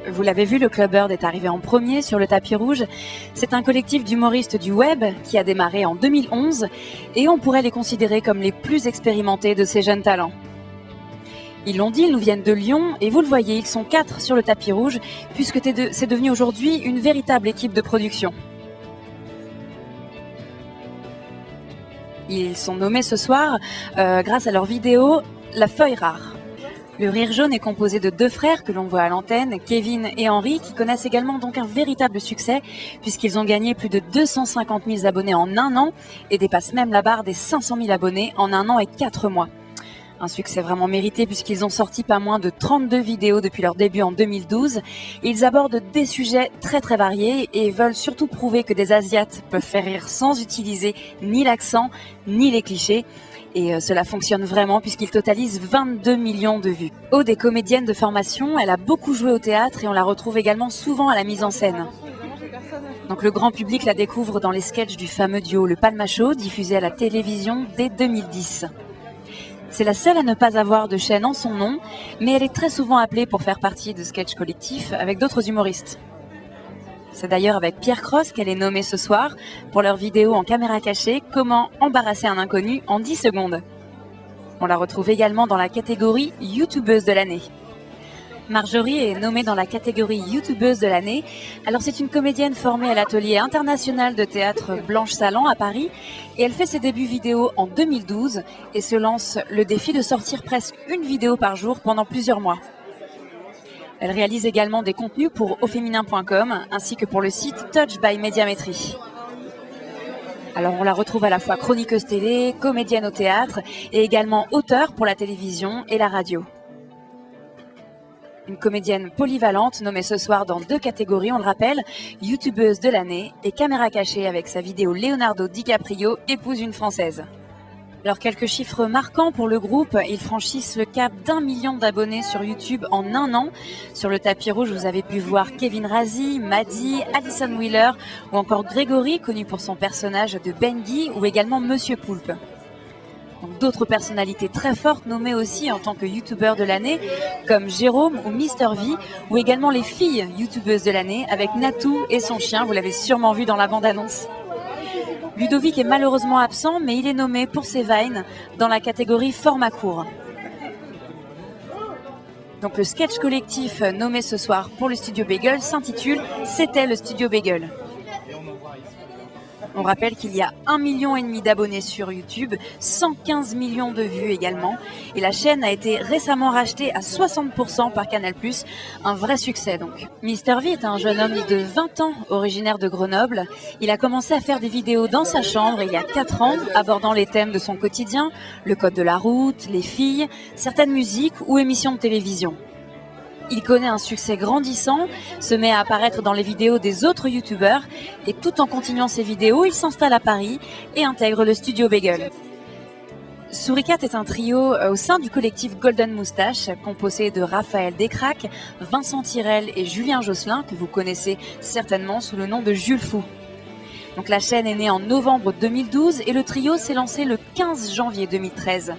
Vous l'avez vu, le Clubbird est arrivé en premier sur le tapis rouge. C'est un collectif d'humoristes du web qui a démarré en 2011 et on pourrait les considérer comme les plus expérimentés de ces jeunes talents. Ils l'ont dit, ils nous viennent de Lyon et vous le voyez, ils sont 4 sur le tapis rouge puisque c'est devenu aujourd'hui une véritable équipe de production. Ils sont nommés ce soir grâce à leur vidéo « La feuille rare ». Le Rire Jaune est composé de 2 frères que l'on voit à l'antenne, Kevin et Henri, qui connaissent également donc un véritable succès puisqu'ils ont gagné plus de 250 000 abonnés en 1 an et dépassent même la barre des 500 000 abonnés en 1 an et 4 mois. Un succès vraiment mérité puisqu'ils ont sorti pas moins de 32 vidéos depuis leur début en 2012. Ils abordent des sujets très variés et veulent surtout prouver que des Asiates peuvent faire rire sans utiliser ni l'accent ni les clichés. Et cela fonctionne vraiment puisqu'ils totalisent 22 millions de vues. Aude est comédienne de formation, elle a beaucoup joué au théâtre et on la retrouve également souvent à la mise en scène. Donc le grand public la découvre dans les sketchs du fameux duo Le Palma Show, diffusé à la télévision dès 2010. C'est la seule à ne pas avoir de chaîne en son nom, mais elle est très souvent appelée pour faire partie de sketchs collectifs avec d'autres humoristes. C'est d'ailleurs avec Pierre Cross qu'elle est nommée ce soir pour leur vidéo en caméra cachée « Comment embarrasser un inconnu en 10 secondes ». On la retrouve également dans la catégorie « YouTubeuse de l'année ». Marjorie est nommée dans la catégorie « YouTubeuse de l'année ». Alors c'est une comédienne formée à l'atelier international de théâtre Blanche Salan à Paris et elle fait ses débuts vidéo en 2012 et se lance le défi de sortir presque une vidéo par jour pendant plusieurs mois. Elle réalise également des contenus pour auféminin.com ainsi que pour le site Touch by Médiamétrie. Alors on la retrouve à la fois chroniqueuse télé, comédienne au théâtre et également auteure pour la télévision et la radio. Une comédienne polyvalente nommée ce soir dans 2 catégories, on le rappelle, YouTubeuse de l'année et caméra cachée avec sa vidéo Leonardo DiCaprio épouse une Française. Alors quelques chiffres marquants pour le groupe, ils franchissent le cap d'1 million d'abonnés sur YouTube en 1 an. Sur le tapis rouge, vous avez pu voir Kevin Razi, Maddy, Alison Wheeler ou encore Grégory, connu pour son personnage de Benguy ou également Monsieur Poulpe. D'autres personnalités très fortes nommées aussi en tant que youtubeur de l'année, comme Jérôme ou Mister V, ou également les filles youtubeuses de l'année avec Natou et son chien, vous l'avez sûrement vu dans la bande-annonce. Ludovic est malheureusement absent, mais il est nommé pour ses Vines dans la catégorie format court. Donc le sketch collectif nommé ce soir pour le Studio Bagel s'intitule « C'était le Studio Bagel ». On rappelle qu'il y a 1,5 million d'abonnés sur YouTube, 115 millions de vues également. Et la chaîne a été récemment rachetée à 60% par Canal+, un vrai succès donc. Mister V est un jeune homme de 20 ans, originaire de Grenoble. Il a commencé à faire des vidéos dans sa chambre il y a 4 ans, abordant les thèmes de son quotidien, le code de la route, les filles, certaines musiques ou émissions de télévision. Il connaît un succès grandissant, se met à apparaître dans les vidéos des autres youtubeurs et tout en continuant ses vidéos, il s'installe à Paris et intègre le Studio Bagel. Souricat est un trio au sein du collectif Golden Moustache, composé de Raphaël Descraques, Vincent Tirel et Julien Josselin, que vous connaissez certainement sous le nom de Jules Fou. Donc la chaîne est née en novembre 2012 et le trio s'est lancé le 15 janvier 2013.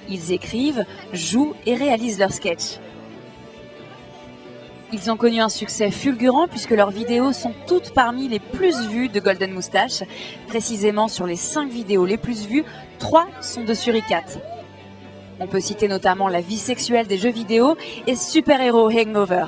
Ils écrivent, jouent et réalisent leurs sketchs. Ils ont connu un succès fulgurant puisque leurs vidéos sont toutes parmi les plus vues de Golden Moustache. Précisément sur les 5 vidéos les plus vues, 3 sont de Souricat. On peut citer notamment la vie sexuelle des jeux vidéo et Super Hero Hangover.